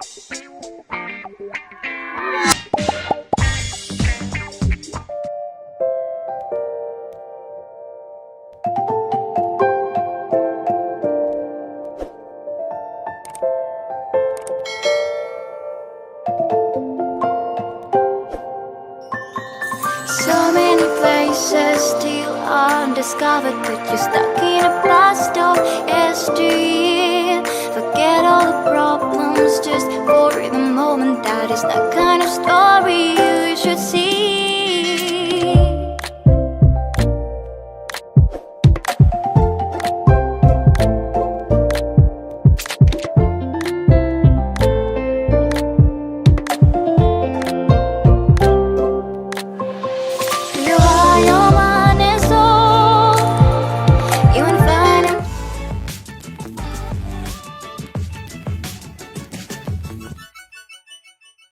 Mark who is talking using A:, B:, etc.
A: So many places still undiscovered, but you're stuck in a blast of SG.